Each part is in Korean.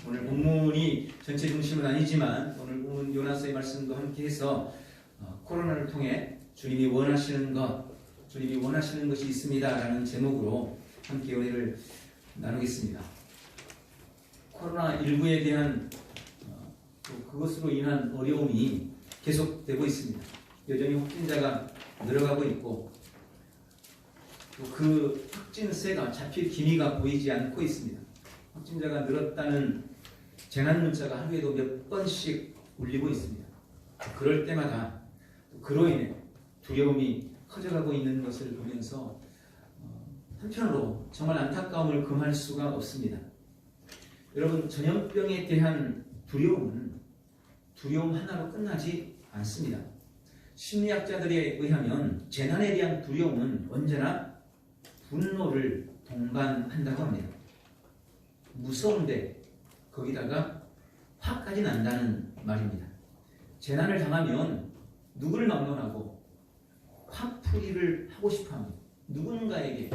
오늘 본문이 전체 중심은 아니지만 오늘 본문 요나서의 말씀도 함께 해서 코로나를 통해 주님이 원하시는 것이 있습니다라는 제목으로 함께 은혜를 나누겠습니다. 코로나19에 대한 그것으로 인한 어려움이 계속되고 있습니다. 여전히 확진자가 늘어가고 있고 또 그 확진세가 잡힐 기미가 보이지 않고 있습니다. 확진자가 늘었다는 재난 문자가 하루에도 몇 번씩 울리고 있습니다. 그럴 때마다 그로 인해 두려움이 커져가고 있는 것을 보면서 한편으로 정말 안타까움을 금할 수가 없습니다. 여러분, 전염병에 대한 두려움은 두려움 하나로 끝나지 않습니다. 심리학자들에 의하면 재난에 대한 두려움은 언제나 분노를 동반한다고 합니다. 무서운데 거기다가 화까지 난다는 말입니다. 재난을 당하면 누구를 막론하고 화풀이를 하고 싶어합니다. 누군가에게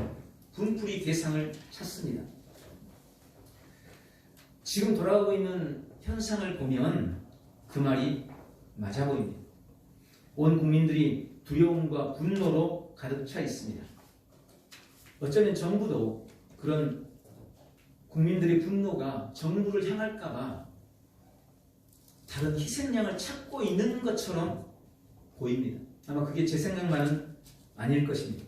분풀이 대상을 찾습니다. 지금 돌아가고 있는 현상을 보면 그 말이 맞아 보입니다. 온 국민들이 두려움과 분노로 가득 차 있습니다. 어쩌면 정부도 그런 국민들의 분노가 정부를 향할까봐 다른 희생양을 찾고 있는 것처럼 보입니다. 아마 그게 제 생각만은 아닐 것입니다.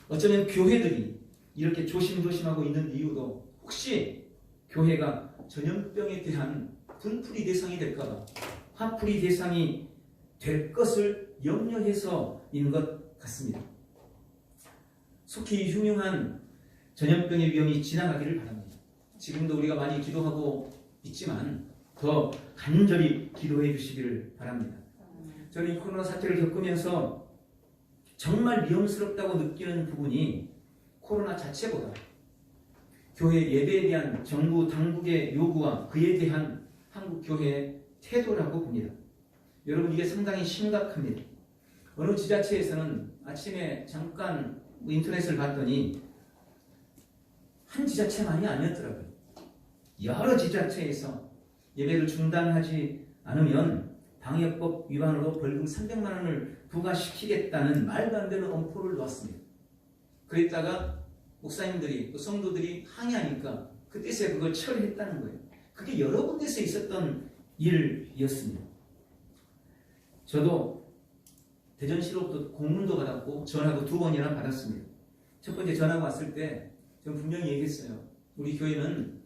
어쩌면 교회들이 이렇게 조심조심하고 있는 이유도 혹시 교회가 전염병에 대한 분풀이 대상이 될까봐, 화풀이 대상이 될 것을 염려해서인 것 같습니다. 속히 흉흉한 전염병의 위험이 지나가기를 바랍니다. 지금도 우리가 많이 기도하고 있지만 더 간절히 기도해 주시기를 바랍니다. 저는 이 코로나 사태를 겪으면서 정말 위험스럽다고 느끼는 부분이 코로나 자체보다 교회 예배에 대한 정부 당국의 요구와 그에 대한 한국 교회의 태도라고 봅니다. 여러분, 이게 상당히 심각합니다. 어느 지자체에서는 아침에 잠깐 인터넷을 봤더니 한 지자체만이 아니었더라고요. 여러 지자체에서 예배를 중단하지 않으면 방역법 위반으로 벌금 300만 원을 부과시키겠다는 말도 안 되는 엄포를 놓았습니다. 그랬다가 목사님들이 또 성도들이 항의하니까 그때서야 그걸 처리했다는 거예요. 그게 여러 군데서 있었던 일이었습니다. 저도 대전시로부터 공문도 받았고 전화도 2번이나 받았습니다. 첫 번째 전화가 왔을 때 저는 분명히 얘기했어요. 우리 교회는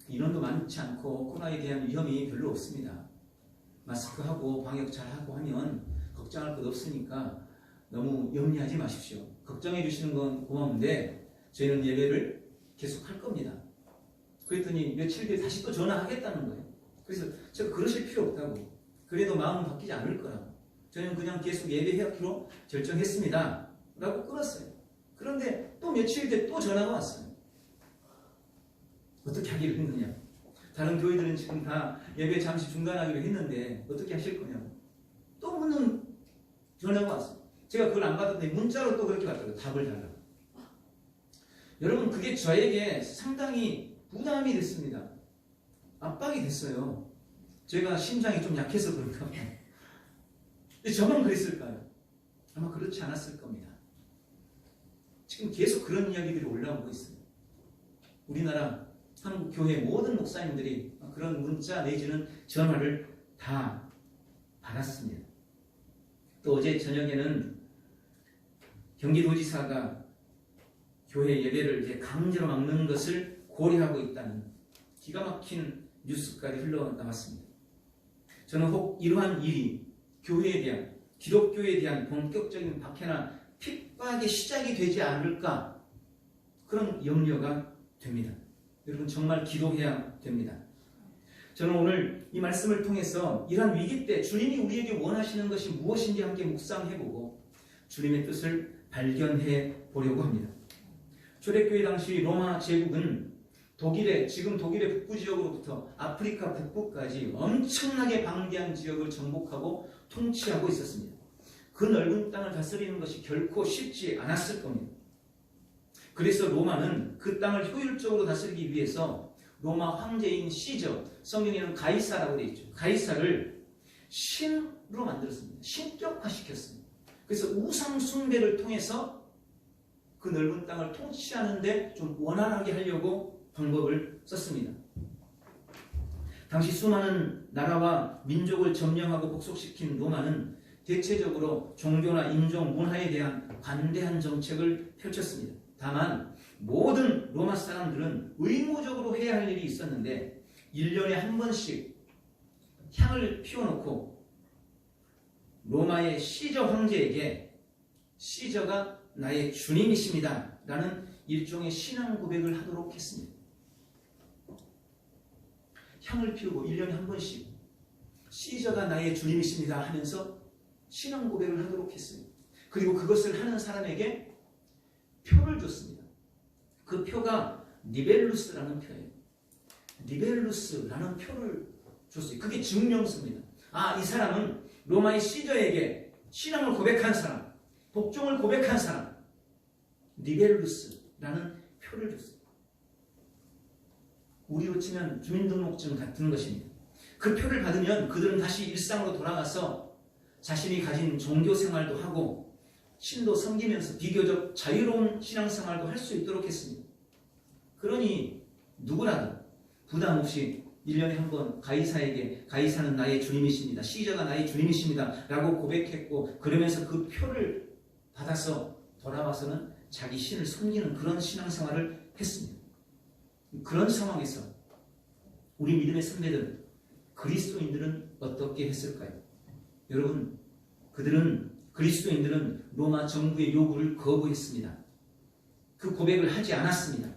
인원도 많지 않고 코로나에 대한 위험이 별로 없습니다. 마스크하고 방역 잘하고 하면 걱정할 것 없으니까 너무 염려하지 마십시오. 걱정해 주시는 건 고마운데 저희는 예배를 계속 할 겁니다. 그랬더니 며칠 뒤에 다시 또 전화하겠다는 거예요. 그래서 제가 그러실 필요 없다고. 그래도 마음은 바뀌지 않을 거라고. 저는 그냥 계속 예배하기로 결정했습니다. 라고 끊었어요. 그런데 또 며칠 뒤에 또 전화가 왔어요. 어떻게 하기로 했느냐. 다른 교회들은 지금 다 예배 잠시 중단하기로 했는데 어떻게 하실 거냐고. 또 묻는 전화가 왔어요. 제가 그걸 안 받았는데 문자로 또 그렇게 왔더라고요. 답을 달라고. 여러분, 그게 저에게 상당히 부담이 됐습니다. 압박이 됐어요. 제가 심장이 좀 약해서 그런가 봐요. 근데 저만 그랬을까요? 아마 그렇지 않았을 겁니다. 지금 계속 그런 이야기들이 올라오고 있습니다. 우리나라 한국 교회 모든 목사님들이 그런 문자 내지는 전화를 다 받았습니다. 또 어제 저녁에는 경기도지사가 교회 예배를 이제 강제로 막는 것을 고려하고 있다는 기가 막힌 뉴스까지 흘러나왔습니다. 저는 혹 이러한 일이 교회에 대한, 기독교에 대한 본격적인 박해나 핍박의 시작이 되지 않을까, 그런 염려가 됩니다. 여러분, 정말 기도해야 됩니다. 저는 오늘 이 말씀을 통해서 이러한 위기 때 주님이 우리에게 원하시는 것이 무엇인지 함께 묵상해보고 주님의 뜻을 발견해 보려고 합니다. 초대교회 당시 로마 제국은 지금 독일의 북부 지역으로부터 아프리카 북부까지 엄청나게 방대한 지역을 정복하고 통치하고 있었습니다. 그 넓은 땅을 다스리는 것이 결코 쉽지 않았을 겁니다. 그래서 로마는 그 땅을 효율적으로 다스리기 위해서 로마 황제인 시저, 성경에는 가이사라고 되어 있죠. 가이사를 신으로 만들었습니다. 신격화시켰습니다. 그래서 우상 숭배를 통해서 그 넓은 땅을 통치하는데 좀 원활하게 하려고 방법을 썼습니다. 당시 수많은 나라와 민족을 점령하고 복속시킨 로마는 대체적으로 종교나 인종, 문화에 대한 관대한 정책을 펼쳤습니다. 다만 모든 로마 사람들은 의무적으로 해야 할 일이 있었는데 1년에 한 번씩 향을 피워놓고 로마의 시저 황제에게 시저가 나의 주님이십니다 라는 일종의 신앙 고백을 하도록 했습니다. 향을 피우고 1년에 한 번씩 시저가 나의 주님이십니다 하면서 신앙 고백을 하도록 했습니다. 그리고 그것을 하는 사람에게 표를 줬습니다. 그 표가 리벨루스라는 표예요. 리벨루스라는 표를 줬어요. 그게 증명서입니다. 아, 이 사람은 로마의 시저에게 신앙을 고백한 사람, 복종을 고백한 사람, 리벨루스라는 표를 줬어요. 우리로 치면 주민등록증 같은 것입니다. 그 표를 받으면 그들은 다시 일상으로 돌아가서 자신이 가진 종교 생활도 하고 신도 섬기면서 비교적 자유로운 신앙생활도 할 수 있도록 했습니다. 그러니 누구라도 부담 없이 1년에 한 번 가이사에게 가이사는 나의 주님이십니다. 시저가 나의 주님이십니다. 라고 고백했고 그러면서 그 표를 받아서 돌아와서는 자기 신을 섬기는 그런 신앙생활을 했습니다. 그런 상황에서 우리 믿음의 선배들, 그리스도인들은 어떻게 했을까요? 여러분, 그리스도인들은 로마 정부의 요구를 거부했습니다. 그 고백을 하지 않았습니다.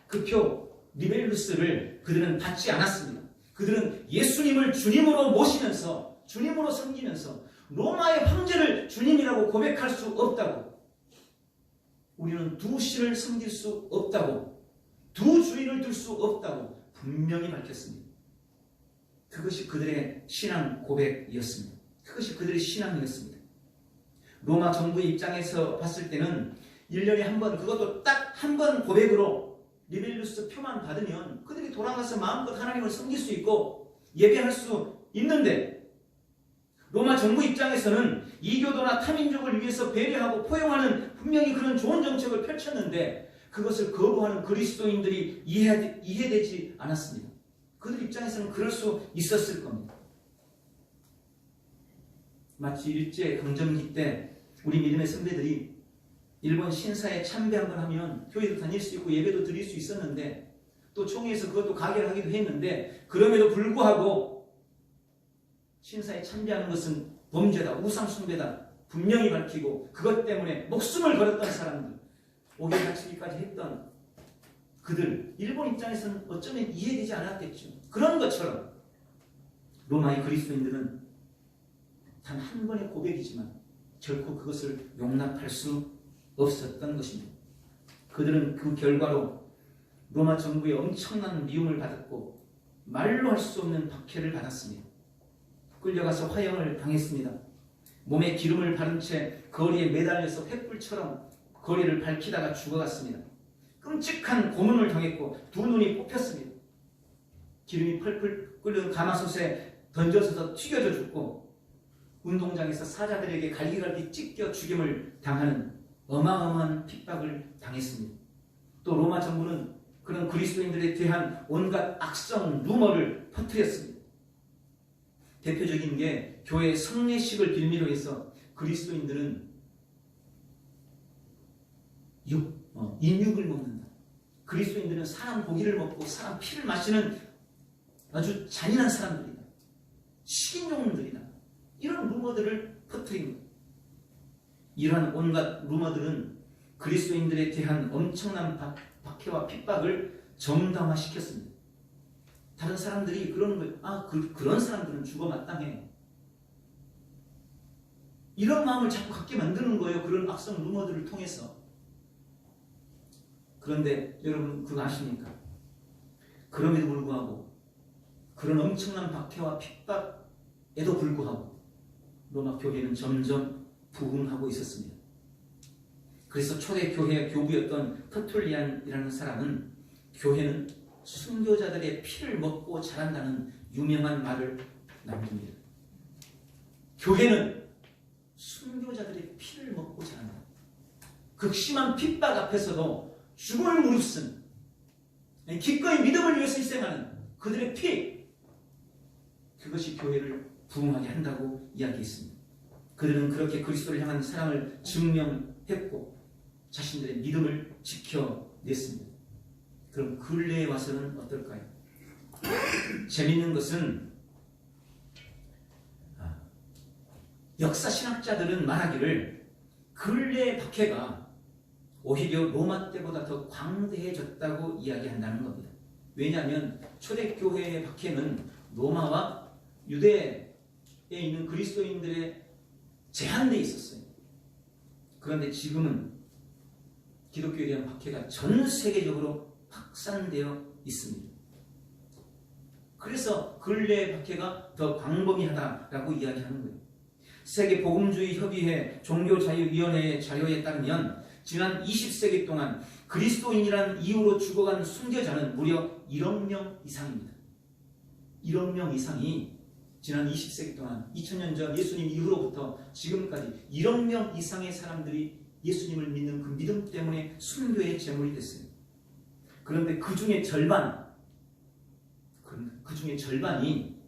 그 표 리벨루스를 그들은 받지 않았습니다. 그들은 예수님을 주님으로 모시면서 주님으로 섬기면서 로마의 황제를 주님이라고 고백할 수 없다고, 우리는 두 신을 섬길 수 없다고, 두 주인을 둘 수 없다고 분명히 밝혔습니다. 그것이 그들의 신앙 고백이었습니다. 그것이 그들의 신앙이었습니다. 로마 정부의 입장에서 봤을 때는 1년에 한 번, 그것도 딱 한 번 고백으로 리벨루스 표만 받으면 그들이 돌아가서 마음껏 하나님을 섬길 수 있고 예배할 수 있는데, 로마 정부 입장에서는 이교도나 타민족을 위해서 배려하고 포용하는 분명히 그런 좋은 정책을 펼쳤는데 그것을 거부하는 그리스도인들이 이해되지 않았습니다. 그들 입장에서는 그럴 수 있었을 겁니다. 마치 일제강점기 때 우리 믿음의 선배들이 일본 신사에 참배 한번 하면 교회도 다닐 수 있고 예배도 드릴 수 있었는데, 또 총회에서 그것도 가결하기도 했는데, 그럼에도 불구하고 신사에 참배하는 것은 범죄다, 우상숭배다 분명히 밝히고 그것 때문에 목숨을 걸었던 사람들, 옥에 갇히기까지 했던 그들, 일본 입장에서는 어쩌면 이해되지 않았겠죠. 그런 것처럼 로마의 그리스도인들은 단 한 번의 고백이지만 결코 그것을 용납할 수 없었던 것입니다. 그들은 그 결과로 로마 정부의 엄청난 미움을 받았고 말로 할 수 없는 박해를 받았습니다. 끌려가서 화형을 당했습니다. 몸에 기름을 바른 채 거리에 매달려서 횃불처럼 거리를 밝히다가 죽어갔습니다. 끔찍한 고문을 당했고 두 눈이 뽑혔습니다. 기름이 펄펄 끓는 가마솥에 던져서 튀겨져 죽고 운동장에서 사자들에게 갈기갈기 찢겨 죽임을 당하는 어마어마한 핍박을 당했습니다. 또 로마 정부는 그런 그리스도인들에 대한 온갖 악성 루머를 퍼뜨렸습니다. 대표적인 게 교회 성례식을 빌미로 해서 그리스도인들은 인육을 먹는다. 그리스도인들은 사람 고기를 먹고 사람 피를 마시는 아주 잔인한 사람들이다. 식인종들이다. 이런 루머들을 퍼뜨립니다. 이러한 온갖 루머들은 그리스도인들에 대한 엄청난 박해와 핍박을 정당화시켰습니다. 다른 사람들이 그러는 거예요. 그런 사람들은 죽어 마땅해. 이런 마음을 자꾸 갖게 만드는 거예요. 그런 악성 루머들을 통해서. 그런데 여러분 그거 아십니까? 그럼에도 불구하고, 그런 엄청난 박해와 핍박에도 불구하고 로마 교회는 점점 부흥하고 있었습니다. 그래서 초대 교회의 교부였던 터툴리안이라는 사람은 교회는 순교자들의 피를 먹고 자란다는 유명한 말을 남깁니다. 교회는 순교자들의 피를 먹고 자란다. 극심한 핍박 앞에서도 죽음을 무릅쓴, 기꺼이 믿음을 위해서 희생하는 그들의 피, 그것이 교회를 부흥하게 한다고 이야기했습니다. 그들은 그렇게 그리스도를 향한 사랑을 증명했고 자신들의 믿음을 지켜냈습니다. 그럼 근래에 와서는 어떨까요? 재미있는 것은 역사신학자들은 말하기를 근래의 박해가 오히려 로마 때보다 더 광대해졌다고 이야기한다는 겁니다. 왜냐하면 초대교회의 박해는 로마와 유대에 있는 그리스도인들의 제한되어 있었어요. 그런데 지금은 기독교에 대한 박해가 전 세계적으로 확산되어 있습니다. 그래서 근래의 박해가 더 광범위하다라고 이야기하는 거예요. 세계복음주의협의회 종교자유위원회의 자료에 따르면 지난 20세기 동안 그리스도인이라는 이유로 죽어간 순교자는 무려 1억 명 이상입니다. 1억 명 이상이 지난 20세기 동안 2000년 전 예수님 이후로부터 지금까지 1억 명 이상의 사람들이 예수님을 믿는 그 믿음 때문에 순교의 제물이 됐어요. 그런데 그 중에 절반이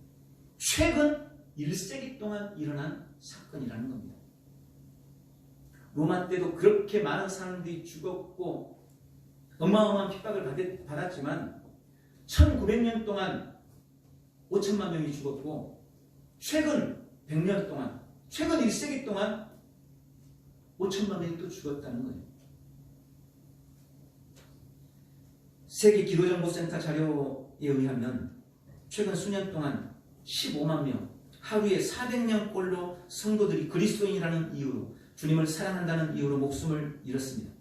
최근 1세기 동안 일어난 사건이라는 겁니다. 로마 때도 그렇게 많은 사람들이 죽었고 어마어마한 핍박을 받았지만 1900년 동안 5천만 명이 죽었고 최근 100년 동안, 최근 1세기 동안 5천만 명이 또 죽었다는 거예요. 세계 기도정보센터 자료에 의하면 최근 수년 동안 15만 명, 하루에 400명꼴로 성도들이 그리스도인이라는 이유로 주님을 사랑한다는 이유로 목숨을 잃었습니다.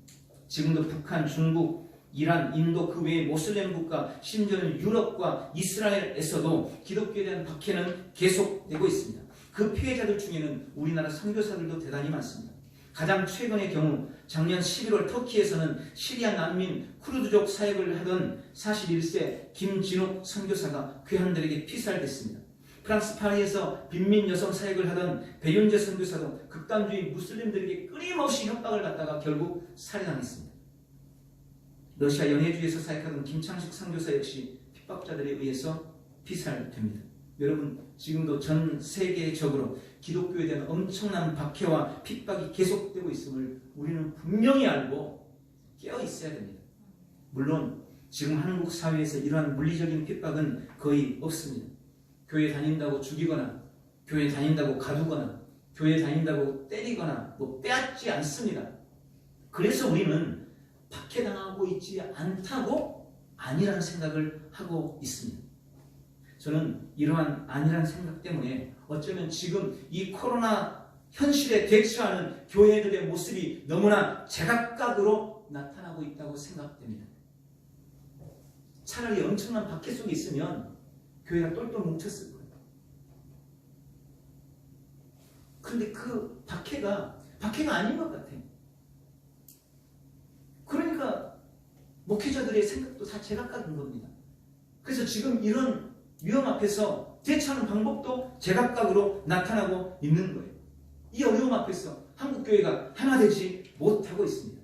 지금도 북한, 중국, 이란, 인도 그 외의 모슬렘 국가, 심지어는 유럽과 이스라엘에서도 기독교에 대한 박해는 계속되고 있습니다. 그 피해자들 중에는 우리나라 선교사들도 대단히 많습니다. 가장 최근의 경우 작년 11월 터키에서는 시리아 난민 쿠르드족 사역을 하던 41세 김진욱 선교사가 괴한들에게 피살됐습니다. 프랑스 파리에서 빈민 여성 사역을 하던 배윤재 선교사도 극단주의 무슬림들에게 끊임없이 협박을 받다가 결국 살해당했습니다. 러시아 연해주에서 사역하던 김창식 선교사 역시 핍박자들에 의해서 피살됩니다. 여러분, 지금도 전 세계적으로 기독교에 대한 엄청난 박해와 핍박이 계속되고 있음을 우리는 분명히 알고 깨어 있어야 됩니다. 물론 지금 한국 사회에서 이러한 물리적인 핍박은 거의 없습니다. 교회 다닌다고 죽이거나 교회 다닌다고 가두거나 교회 다닌다고 때리거나 빼앗지 않습니다. 그래서 우리는 박해당하고 있지 않다고 아니라는 생각을 하고 있습니다. 저는 이러한 아니라는 생각 때문에 어쩌면 지금 이 코로나 현실에 대처하는 교회들의 모습이 너무나 제각각으로 나타나고 있다고 생각됩니다. 차라리 엄청난 박해 속에 있으면 교회가 똘똘 뭉쳤을 거예요. 그런데 그 박해가 아닌 것 같아요. 그러니까 목회자들의 생각도 다 제각각인 겁니다. 그래서 지금 이런 위험 앞에서 대처하는 방법도 제각각으로 나타나고 있는 거예요. 이 어려움 앞에서 한국교회가 하나 되지 못하고 있습니다.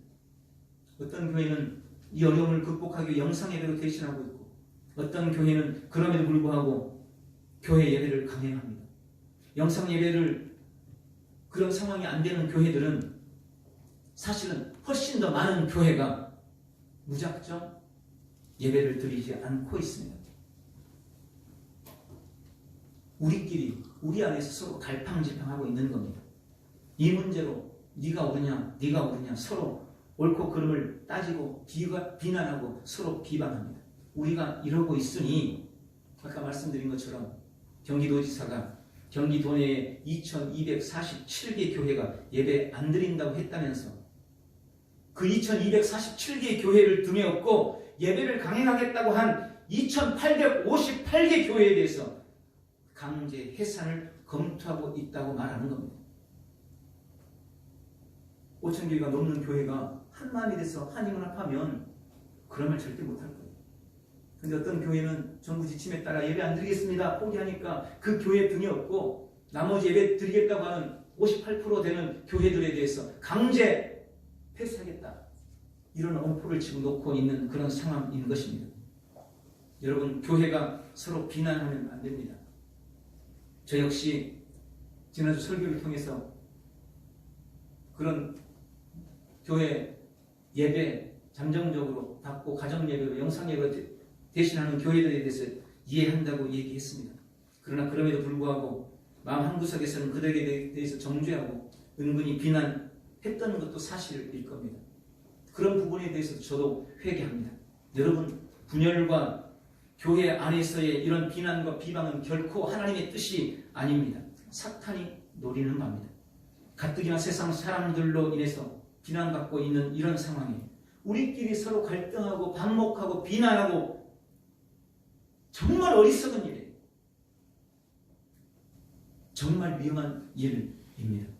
어떤 교회는 이 어려움을 극복하기 위해 영상예배로 대신하고 있고 어떤 교회는 그럼에도 불구하고 교회 예배를 강행합니다. 영상예배를 그런 상황이 안 되는 교회들은 사실은 훨씬 더 많은 교회가 무작정 예배를 드리지 않고 있습니다. 우리끼리 우리 안에서 서로 갈팡질팡하고 있는 겁니다. 이 문제로 네가 옳으냐 서로 옳고 그름을 따지고 비난하고 서로 비방합니다. 우리가 이러고 있으니 아까 말씀드린 것처럼 경기도지사가 경기도 내에 2247개 교회가 예배 안 드린다고 했다면서 그 2247개의 교회를 등에 업고 예배를 강행하겠다고 한 2858개 교회에 대해서 강제 해산을 검토하고 있다고 말하는 겁니다. 5,000개가 넘는 교회가 한 마음이 돼서 한 힘을 합하면 그런 말 절대 못할 거예요. 근데 어떤 교회는 정부 지침에 따라 예배 안 드리겠습니다 포기하니까 그 교회 등이 없고 나머지 예배 드리겠다고 하는 58% 되는 교회들에 대해서 강제 폐쇄하겠다. 이런 엄포를 지금 놓고 있는 그런 상황인 것입니다. 여러분, 교회가 서로 비난하면 안 됩니다. 저 역시 지난주 설교를 통해서 그런 교회 예배 잠정적으로 받고 가정예배, 영상예배 대신하는 교회들에 대해서 이해한다고 얘기했습니다. 그러나 그럼에도 불구하고 마음 한구석에서는 그들에 대해서 정죄하고 은근히 비난했던 것도 사실일 겁니다. 그런 부분에 대해서도 저도 회개합니다. 여러분, 분열과 교회 안에서의 이런 비난과 비방은 결코 하나님의 뜻이 아닙니다. 사탄이 노리는 바입니다. 가뜩이나 세상 사람들로 인해서 비난받고 있는 이런 상황에 우리끼리 서로 갈등하고 반목하고 비난하고 정말 어리석은 일이에요. 정말 위험한 일입니다.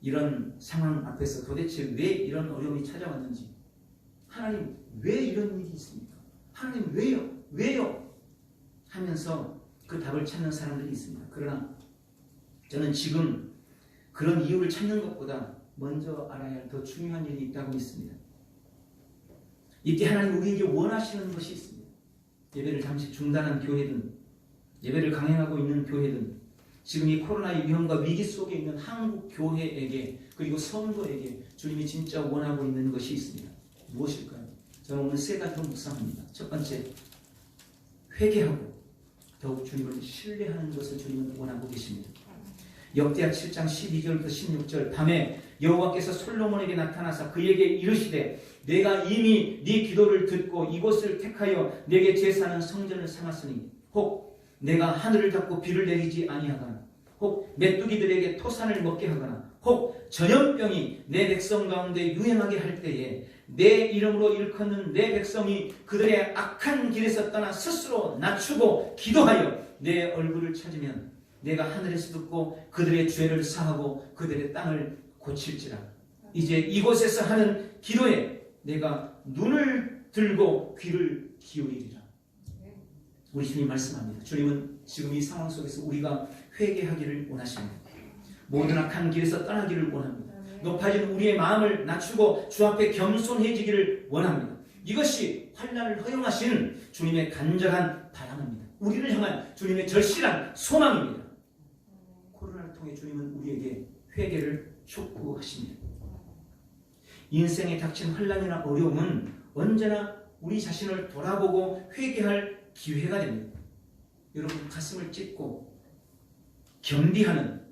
이런 상황 앞에서 도대체 왜 이런 어려움이 찾아왔는지, 하나님 왜 이런 일이 있습니까? 하나님 왜요? 왜요? 하면서 그 답을 찾는 사람들이 있습니다. 그러나 저는 지금 그런 이유를 찾는 것보다 먼저 알아야 할 더 중요한 일이 있다고 믿습니다. 이때 하나님 우리에게 원하시는 것이 있습니다. 예배를 잠시 중단한 교회든 예배를 강행하고 있는 교회든 지금 이 코로나의 위험과 위기 속에 있는 한국 교회에게 그리고 성도에게 주님이 진짜 원하고 있는 것이 있습니다. 무엇일까요? 저는 오늘 세 가지로 묵상합니다. 첫 번째, 회개하고 더욱 주님을 신뢰하는 것을 주님은 원하고 계십니다. 역대하 7장 12절부터 16절 밤에 여호와께서 솔로몬에게 나타나사 그에게 이르시되 내가 이미 네 기도를 듣고 이곳을 택하여 내게 제사하는 성전을 삼았으니 혹 내가 하늘을 닫고 비를 내리지 아니하거나 혹 메뚜기들에게 토산을 먹게 하거나 혹 전염병이 내 백성 가운데 유행하게 할 때에 내 이름으로 일컫는 내 백성이 그들의 악한 길에서 떠나 스스로 낮추고 기도하여 내 얼굴을 찾으면 내가 하늘에서 듣고 그들의 죄를 사하고 그들의 땅을 고칠지라. 이제 이곳에서 하는 기도에 내가 눈을 들고 귀를 기울이리라. 우리 주님 말씀합니다. 주님은 지금 이 상황 속에서 우리가 회개하기를 원하십니다. 모든 악한 길에서 떠나기를 원합니다. 높아진 우리의 마음을 낮추고 주 앞에 겸손해지기를 원합니다. 이것이 환난을 허용하신 주님의 간절한 바람입니다. 우리를 향한 주님의 절실한 소망입니다. 코로나를 통해 주님은 우리에게 회개를 촉구하십니다. 인생에 닥친 환난이나 어려움은 언제나 우리 자신을 돌아보고 회개할 기회가 됩니다. 여러분, 가슴을 찢고 겸비하는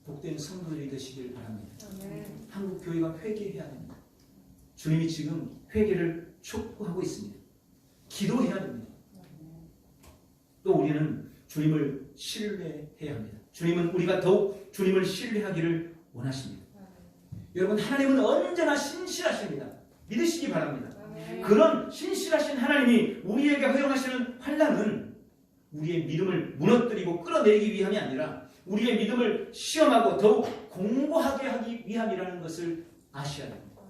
복된 성도들이 되시길 바랍니다. 한국 교회가 회개해야 됩니다. 주님이 지금 회개를 촉구하고 있습니다. 기도해야 됩니다. 또 우리는 주님을 신뢰해야 합니다. 주님은 우리가 더욱 주님을 신뢰하기를 원하십니다. 여러분, 하나님은 언제나 신실하십니다. 믿으시기 바랍니다. 그런 신실하신 하나님이 우리에게 허용하시는 환난은 우리의 믿음을 무너뜨리고 끌어내리기 위함이 아니라 우리의 믿음을 시험하고 더욱 공고하게 하기 위함이라는 것을 아셔야 됩니다.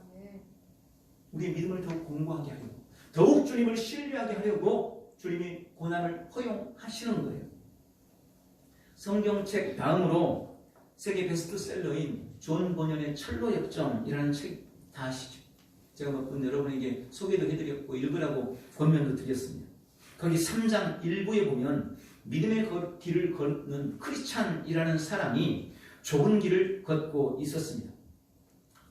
우리의 믿음을 더욱 공고하게 하려고, 더욱 주님을 신뢰하게 하려고 주님이 고난을 허용하시는 거예요. 성경책 다음으로 세계 베스트셀러인 존 버년의 철로역정이라는 책 다 아시죠? 제가 몇 번 여러분에게 소개도 해드렸고 읽으라고 권면도 드렸습니다. 거기 3장 1부에 보면 믿음의 길을 걷는 크리스찬이라는 사람이 좁은 길을 걷고 있었습니다.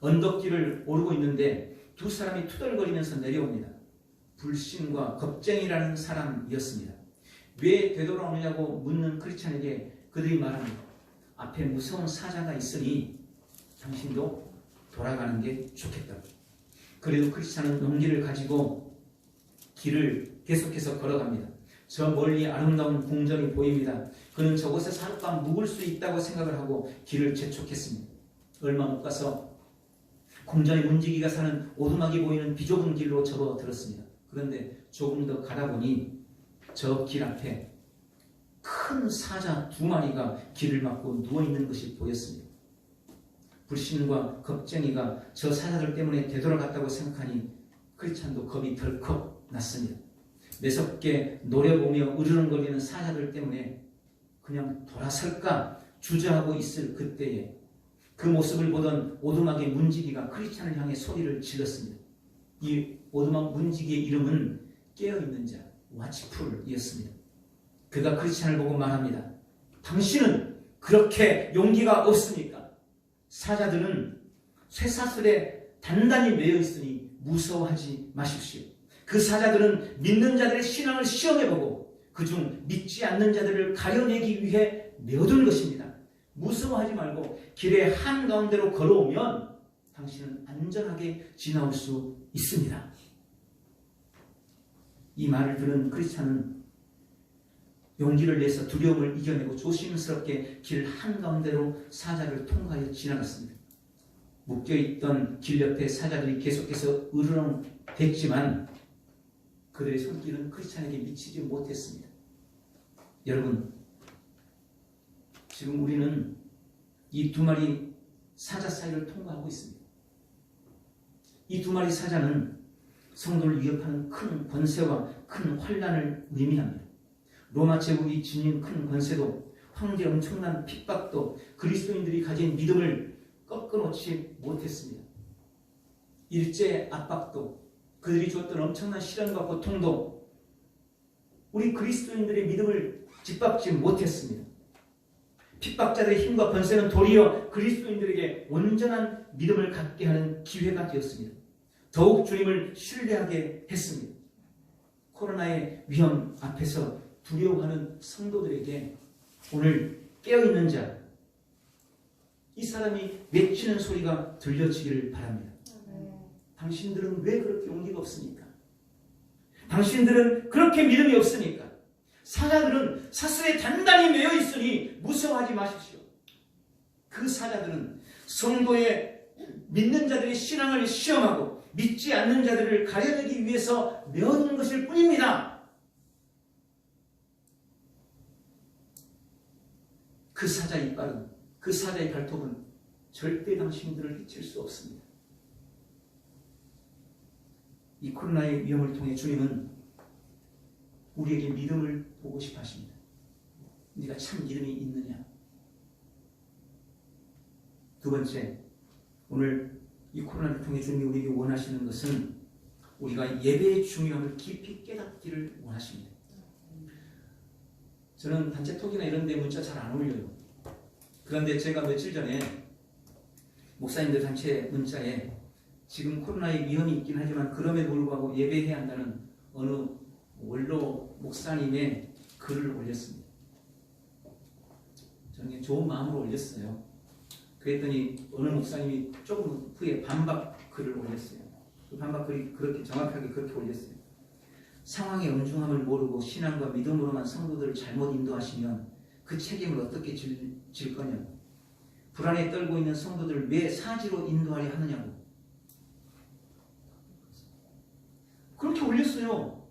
언덕길을 오르고 있는데 두 사람이 투덜거리면서 내려옵니다. 불신과 겁쟁이라는 사람이었습니다. 왜 되돌아오느냐고 묻는 크리스찬에게 그들이 말합니다. 앞에 무서운 사자가 있으니 당신도 돌아가는 게 좋겠다. 그래도 크리스찬은 용기를 가지고 길을 계속해서 걸어갑니다. 저 멀리 아름다운 궁전이 보입니다. 그는 저곳에서 하룻밤 묵을 수 있다고 생각을 하고 길을 재촉했습니다. 얼마 못 가서 궁전의 문지기가 사는 오두막이 보이는 비좁은 길로 접어들었습니다. 그런데 조금 더 가다 보니 저 길 앞에 큰 사자 2마리가 길을 막고 누워있는 것이 보였습니다. 불신과 겁쟁이가 저 사자들 때문에 되돌아갔다고 생각하니 크리스찬도 겁이 덜컥 났습니다. 매섭게 노려보며 으르렁거리는 사자들 때문에 그냥 돌아설까 주저하고 있을 그때에 그 모습을 보던 오두막의 문지기가 크리스찬을 향해 소리를 질렀습니다. 이 오두막 문지기의 이름은 깨어있는 자, 와치풀이었습니다. 그가 크리스찬을 보고 말합니다. 당신은 그렇게 용기가 없습니까? 사자들은 쇠사슬에 단단히 매여 있으니 무서워하지 마십시오. 그 사자들은 믿는 자들의 신앙을 시험해보고 그중 믿지 않는 자들을 가려내기 위해 메어둔 것입니다. 무서워하지 말고 길의 한가운데로 걸어오면 당신은 안전하게 지나올 수 있습니다. 이 말을 들은 크리스찬은 용기를 내서 두려움을 이겨내고 조심스럽게 길 한가운데로 사자를 통과하여 지나갔습니다. 묶여있던 길 옆에 사자들이 계속해서 으르렁댔지만 그들의 손길은 크리스찬에게 미치지 못했습니다. 여러분, 지금 우리는 이 두 마리 사자 사이를 통과하고 있습니다. 이 두 마리 사자는 성도를 위협하는 큰 권세와 큰 환난을 의미합니다. 로마 제국이 지닌 큰 권세도 황제의 엄청난 핍박도 그리스도인들이 가진 믿음을 꺾어놓지 못했습니다. 일제 압박도 그들이 줬던 엄청난 시련과 고통도 우리 그리스도인들의 믿음을 짓밟지 못했습니다. 핍박자들의 힘과 권세는 도리어 그리스도인들에게 온전한 믿음을 갖게 하는 기회가 되었습니다. 더욱 주님을 신뢰하게 했습니다. 코로나의 위험 앞에서 두려워하는 성도들에게 오늘 깨어있는 자, 이 사람이 외치는 소리가 들려지기를 바랍니다. 당신들은 왜 그렇게 용기가 없습니까? 당신들은 그렇게 믿음이 없습니까? 사자들은 사슬에 단단히 매여 있으니 무서워하지 마십시오. 그 사자들은 성도의 믿는 자들의 신앙을 시험하고 믿지 않는 자들을 가려내기 위해서 메어둔 것일 뿐입니다. 그 사자의 이빨은, 그 사자의 발톱은 절대 당신들을 해칠 수 없습니다. 이 코로나의 위험을 통해 주님은 우리에게 믿음을 보고 싶어 하십니다. 네가 참 믿음이 있느냐? 두 번째, 오늘 이 코로나를 통해 주님이 우리에게 원하시는 것은 우리가 예배의 중요함을 깊이 깨닫기를 원하십니다. 저는 단체 톡이나 이런 데 문자 잘 안 올려요. 그런데 제가 며칠 전에 목사님들 단체 문자에 지금 코로나의 위험이 있긴 하지만 그럼에도 불구하고 예배해야 한다는 어느 원로 목사님의 글을 올렸습니다. 저는 좋은 마음으로 올렸어요. 그랬더니 어느 목사님이 조금 후에 반박 글을 올렸어요. 그 반박 글이 그렇게 정확하게 그렇게 올렸어요. 상황의 엄중함을 모르고 신앙과 믿음으로만 성도들을 잘못 인도하시면 그 책임을 어떻게 질 거냐고. 불안에 떨고 있는 성도들을 왜 사지로 인도하려 하느냐고. 그렇게 올렸어요.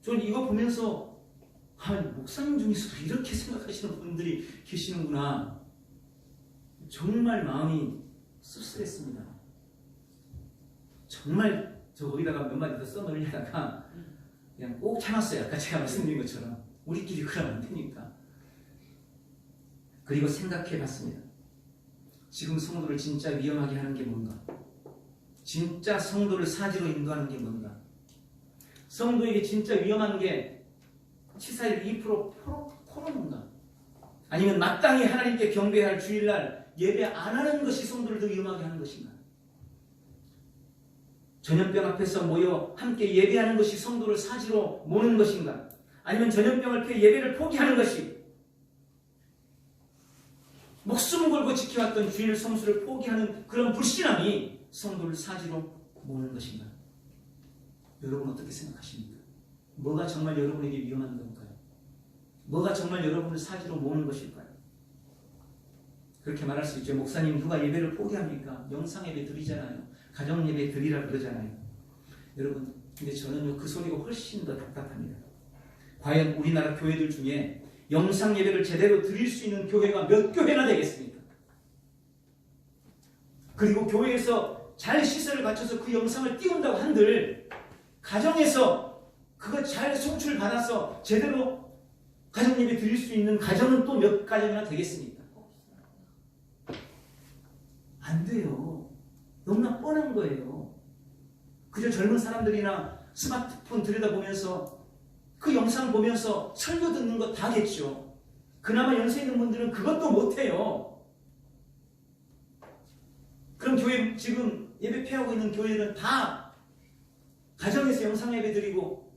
저는 이거 보면서 목사님 중에서도 이렇게 생각하시는 분들이 계시는구나. 정말 마음이 씁쓸했습니다. 정말 저 거기다가 몇 마디 더 써놓으려다가 그냥 꼭 참았어요. 아까 제가 말씀드린 것처럼 우리끼리 그러면 안 되니까. 그리고 생각해 봤습니다. 지금 성도를 진짜 위험하게 하는 게 뭔가? 진짜 성도를 사지로 인도하는 게 뭔가? 성도에게 진짜 위험한 게 치사율 2% 코로나인가? 아니면 마땅히 하나님께 경배해야 할 주일날 예배 안 하는 것이 성도를 더 위험하게 하는 것인가? 전염병 앞에서 모여 함께 예배하는 것이 성도를 사지로 모는 것인가? 아니면 전염병을 피해 예배를 포기하는 것이 목숨 걸고 지켜왔던 주일 성수를 포기하는 그런 불신함이 성도를 사지로 모는 것인가? 여러분 어떻게 생각하십니까? 뭐가 정말 여러분에게 위험한 건가요? 뭐가 정말 여러분을 사지로 모는 것일까요? 그렇게 말할 수 있죠. 목사님 누가 예배를 포기합니까? 영상 예배 드리잖아요. 가정 예배 드리라 그러잖아요. 여러분 근데 저는요 그 소리가 훨씬 더 답답합니다. 과연 우리나라 교회들 중에 영상 예배를 제대로 드릴 수 있는 교회가 몇 교회나 되겠습니까? 그리고 교회에서 잘 시설을 갖춰서 그 영상을 띄운다고 한들 가정에서 그거 잘 송출 받아서 제대로 가정 예배 드릴 수 있는 가정은 또 몇 가정이나 되겠습니까? 안 돼요. 너무나 뻔한 거예요. 그저 젊은 사람들이나 스마트폰 들여다보면서 그 영상 보면서 설교 듣는 거 다겠죠. 그나마 연세 있는 분들은 그것도 못해요. 그럼 교회 지금 예배 폐하고 있는 교회들은 다 가정에서 영상 예배 드리고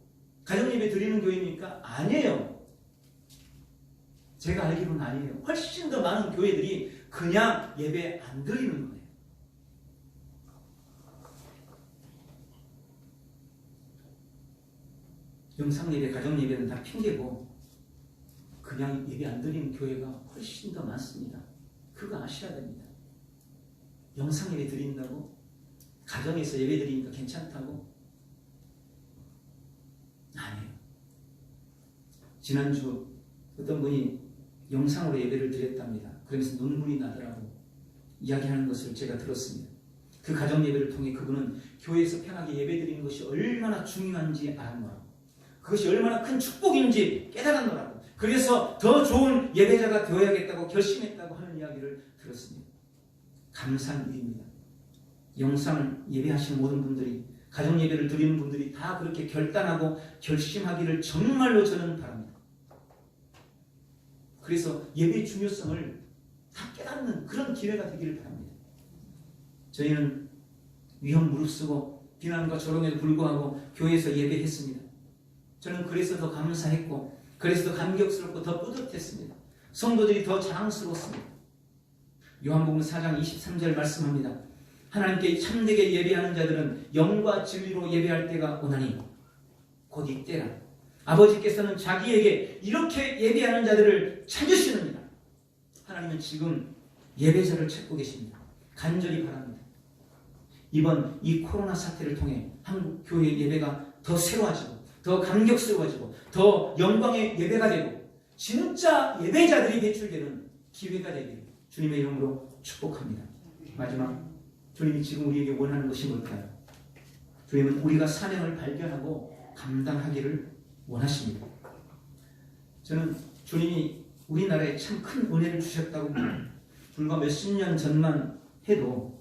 가정 예배 드리는 교회입니까? 아니에요. 제가 알기로는 아니에요. 훨씬 더 많은 교회들이 그냥 예배 안 드리는 거예요. 영상 예배, 가정 예배는 다 핑계고 그냥 예배 안 드리는 교회가 훨씬 더 많습니다. 그거 아셔야 됩니다. 영상 예배 드린다고? 가정에서 예배 드리니까 괜찮다고? 아니에요. 지난주 어떤 분이 영상으로 예배를 드렸답니다. 그러면서 눈물이 나더라고 이야기하는 것을 제가 들었습니다. 그 가정 예배를 통해 그분은 교회에서 편하게 예배 드리는 것이 얼마나 중요한지 알았노라고. 그것이 얼마나 큰 축복인지 깨달았노라고. 그래서 더 좋은 예배자가 되어야겠다고 결심했다고 하는 이야기를 들었습니다. 감사한 일입니다. 영상 예배하시는 모든 분들이, 가정 예배를 드리는 분들이 다 그렇게 결단하고 결심하기를 정말로 저는 바랍니다. 그래서 예배의 중요성을 다 깨닫는 그런 기회가 되기를 바랍니다. 저희는 위험 무릅쓰고 비난과 조롱에도 불구하고 교회에서 예배했습니다. 저는 그래서 더 감사했고 그래서 더 감격스럽고 더 뿌듯했습니다. 성도들이 더 자랑스러웠습니다. 요한복음 4장 23절 말씀합니다. 하나님께 참되게 예배하는 자들은 영과 진리로 예배할 때가 오나니 곧 이때라. 아버지께서는 자기에게 이렇게 예배하는 자들을 찾으시느니라. 하나님은 지금 예배자를 찾고 계십니다. 간절히 바랍니다. 이번 이 코로나 사태를 통해 한국 교회 예배가 더 새로워지고 더 감격스러워지고 더 영광의 예배가 되고 진짜 예배자들이 배출되는 기회가 되기를 주님의 이름으로 축복합니다. 마지막, 주님이 지금 우리에게 원하는 것이 뭘까요? 주님은 우리가 사명을 발견하고 감당하기를 원하십니다. 저는 주님이 우리나라에 참 큰 은혜를 주셨다고 봅니다. 불과 몇십 년 전만 해도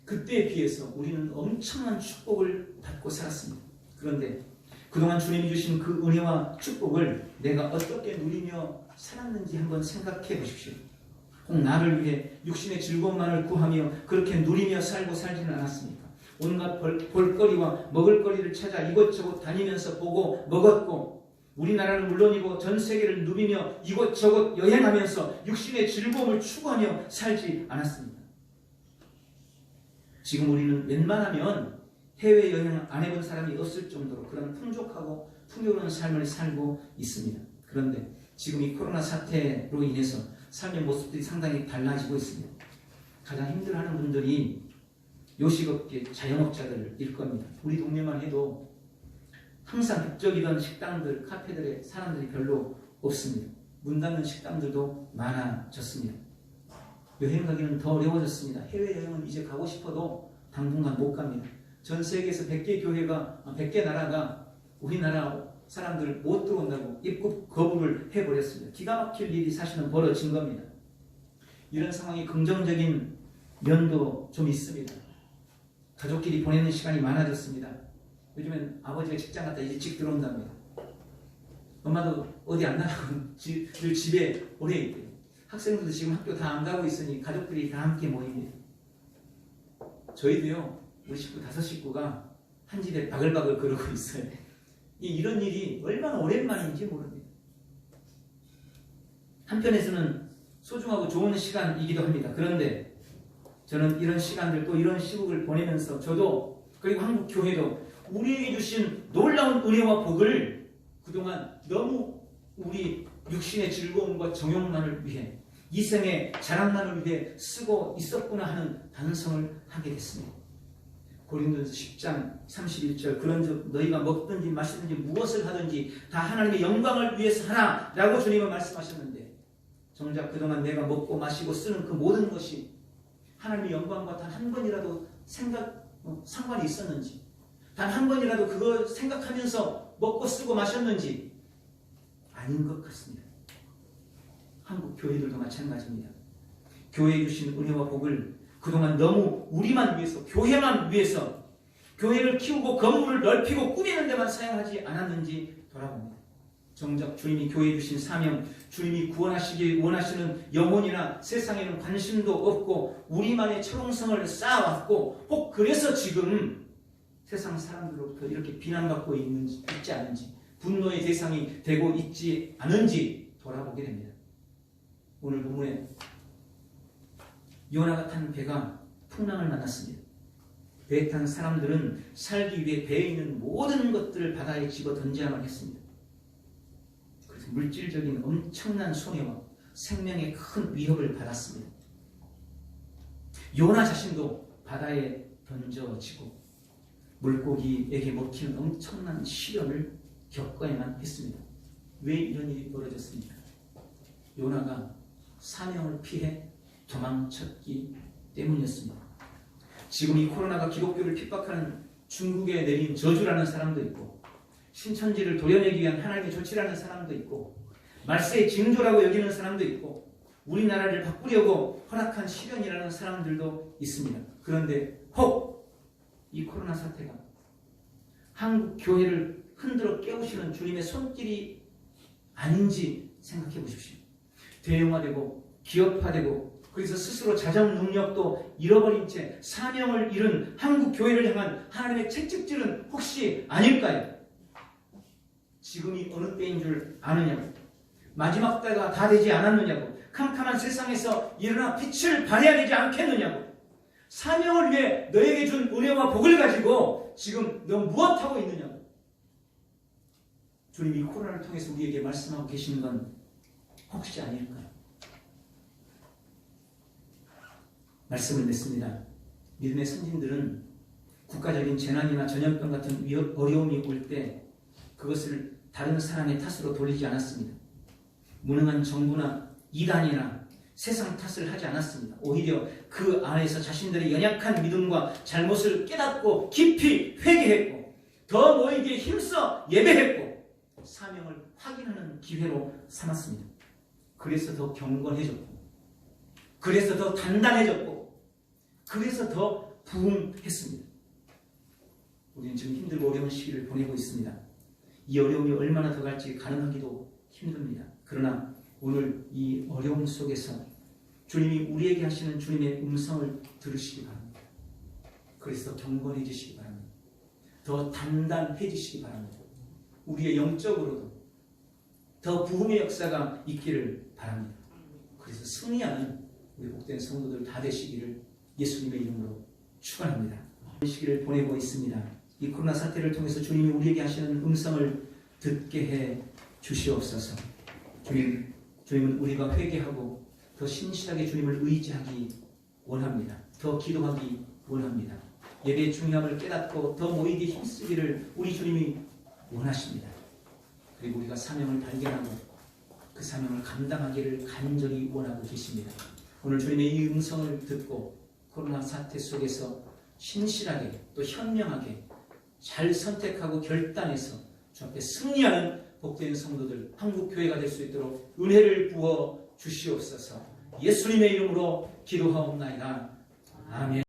그때에 비해서 우리는 엄청난 축복을 받고 살았습니다. 그런데 그동안 주님이 주신 그 은혜와 축복을 내가 어떻게 누리며 살았는지 한번 생각해 보십시오. 혹 나를 위해 육신의 즐거움만을 구하며 그렇게 누리며 살고 살지는 않았습니까? 온갖 볼거리와 먹을거리를 찾아 이곳저곳 다니면서 보고 먹었고 우리나라는 물론이고 전 세계를 누비며 이곳저곳 여행하면서 육신의 즐거움을 추구하며 살지 않았습니다. 지금 우리는 웬만하면 해외여행 안 해본 사람이 없을 정도로 그런 풍족하고 풍요로운 삶을 살고 있습니다. 그런데 지금 이 코로나 사태로 인해서 삶의 모습들이 상당히 달라지고 있습니다. 가장 힘들어하는 분들이 요식업계 자영업자들일 겁니다. 우리 동네만 해도 항상 북적이던 식당들, 카페들에 사람들이 별로 없습니다. 문 닫는 식당들도 많아졌습니다. 여행 가기는 더 어려워졌습니다. 해외여행은 이제 가고 싶어도 당분간 못 갑니다. 전 세계에서 100개 나라가 우리나라 사람들 못 들어온다고 입국 거부를 해버렸습니다. 기가 막힐 일이 사실은 벌어진 겁니다. 이런 상황이 긍정적인 면도 좀 있습니다. 가족끼리 보내는 시간이 많아졌습니다. 요즘엔 아버지가 직장 갔다 일찍 들어온답니다. 엄마도 어디 안 나가고 늘 집에 오래 있대요. 학생들도 지금 학교 다 안 가고 있으니 가족들이 다 함께 모입니다. 저희도요, 우리 식구 5식구가 한 집에 바글바글 그러고 있어요. 이런 일이 얼마나 오랜만인지 모릅니다. 한편에서는 소중하고 좋은 시간이기도 합니다. 그런데 저는 이런 시간들 또 이런 시국을 보내면서 저도 그리고 한국 교회도 우리에게 주신 놀라운 은혜와 복을 그동안 너무 우리 육신의 즐거움과 정욕만을 위해 이생의 자랑만을 위해 쓰고 있었구나 하는 반성을 하게 됐습니다. 고린도전서 10장 31절 그런즉 너희가 먹든지 마시든지 무엇을 하든지 다 하나님의 영광을 위해서 하라라고 주님은 말씀하셨는데 정작 그동안 내가 먹고 마시고 쓰는 그 모든 것이 하나님의 영광과 단 한 번이라도 상관이 있었는지 단 한 번이라도 그거 생각하면서 먹고 쓰고 마셨는지 아닌 것 같습니다. 한국 교회들도 마찬가지입니다. 교회에 주신 은혜와 복을 그동안 너무 우리만 위해서, 교회만 위해서, 교회를 키우고 건물을 넓히고 꾸미는 데만 사용하지 않았는지 돌아봅니다. 정작 주님이 교회에 주신 사명, 주님이 구원하시기 원하시는 영혼이나 세상에는 관심도 없고 우리만의 철옹성을 쌓아왔고 혹 그래서 지금 세상 사람들로부터 이렇게 비난받고 있지 않은지, 분노의 대상이 되고 있지 않은지 돌아보게 됩니다. 오늘 본문에 요나가 탄 배가 풍랑을 만났습니다. 배에 탄 사람들은 살기 위해 배에 있는 모든 것들을 바다에 집어 던져야만 했습니다. 그래서 물질적인 엄청난 손해와 생명의 큰 위협을 받았습니다. 요나 자신도 바다에 던져지고 물고기에게 먹히는 엄청난 시련을 겪어야만 했습니다. 왜 이런 일이 벌어졌습니까? 요나가 사명을 피해 도망쳤기 때문이었습니다. 지금 이 코로나가 기독교를 핍박하는 중국에 내린 저주라는 사람도 있고, 신천지를 도려내기 위한 하나님의 조치라는 사람도 있고, 말세의 징조라고 여기는 사람도 있고, 우리나라를 바꾸려고 허락한 시련이라는 사람들도 있습니다. 그런데 혹 이 코로나 사태가 한국 교회를 흔들어 깨우시는 주님의 손길이 아닌지 생각해 보십시오. 대형화되고 기업화되고 그래서 스스로 자정 능력도 잃어버린 채 사명을 잃은 한국 교회를 향한 하나님의 채찍질은 혹시 아닐까요? 지금이 어느 때인 줄 아느냐고, 마지막 때가 다 되지 않았느냐고, 캄캄한 세상에서 일어나 빛을 발해야 되지 않겠느냐고, 사명을 위해 너에게 준 은혜와 복을 가지고 지금 너 무엇하고 있느냐고. 주님이 코로나를 통해서 우리에게 말씀하고 계시는 건 혹시 아닐까요? 말씀을 냈습니다. 믿음의 선진들은 국가적인 재난이나 전염병 같은 어려움이 올 때 그것을 다른 사람의 탓으로 돌리지 않았습니다. 무능한 정부나 이단이나 세상 탓을 하지 않았습니다. 오히려 그 안에서 자신들의 연약한 믿음과 잘못을 깨닫고 깊이 회개했고 더 모이기에 힘써 예배했고 사명을 확인하는 기회로 삼았습니다. 그래서 더 경건해졌고, 그래서 더 단단해졌고, 그래서 더 부흥했습니다. 우리는 지금 힘들고 어려운 시기를 보내고 있습니다. 이 어려움이 얼마나 더 갈지 가늠하기도 힘듭니다. 그러나 오늘 이 어려움 속에서 주님이 우리에게 하시는 주님의 음성을 들으시기 바랍니다. 그래서 더 경건해지시기 바랍니다. 더 단단해지시기 바랍니다. 우리의 영적으로도 더 부흥의 역사가 있기를 바랍니다. 그래서 승리하는 우리 복된 성도들 다 되시기를 예수님의 이름으로 축원합니다. 이 시기를 보내고 있습니다. 이 코로나 사태를 통해서 주님이 우리에게 하시는 음성을 듣게 해 주시옵소서. 주님은 우리가 회개하고 더 신실하게 주님을 의지하기 원합니다. 더 기도하기 원합니다. 예배의 중요함을 깨닫고 더 모이기 힘쓰기를 우리 주님이 원하십니다. 그리고 우리가 사명을 발견하고 그 사명을 감당하기를 간절히 원하고 계십니다. 오늘 주님의 이 음성을 듣고 코로나 사태 속에서 신실하게 또 현명하게 잘 선택하고 결단해서 주 앞에 승리하는 복된 성도들, 한국교회가 될 수 있도록 은혜를 부어 주시옵소서. 예수님의 이름으로 기도하옵나이다. 아멘.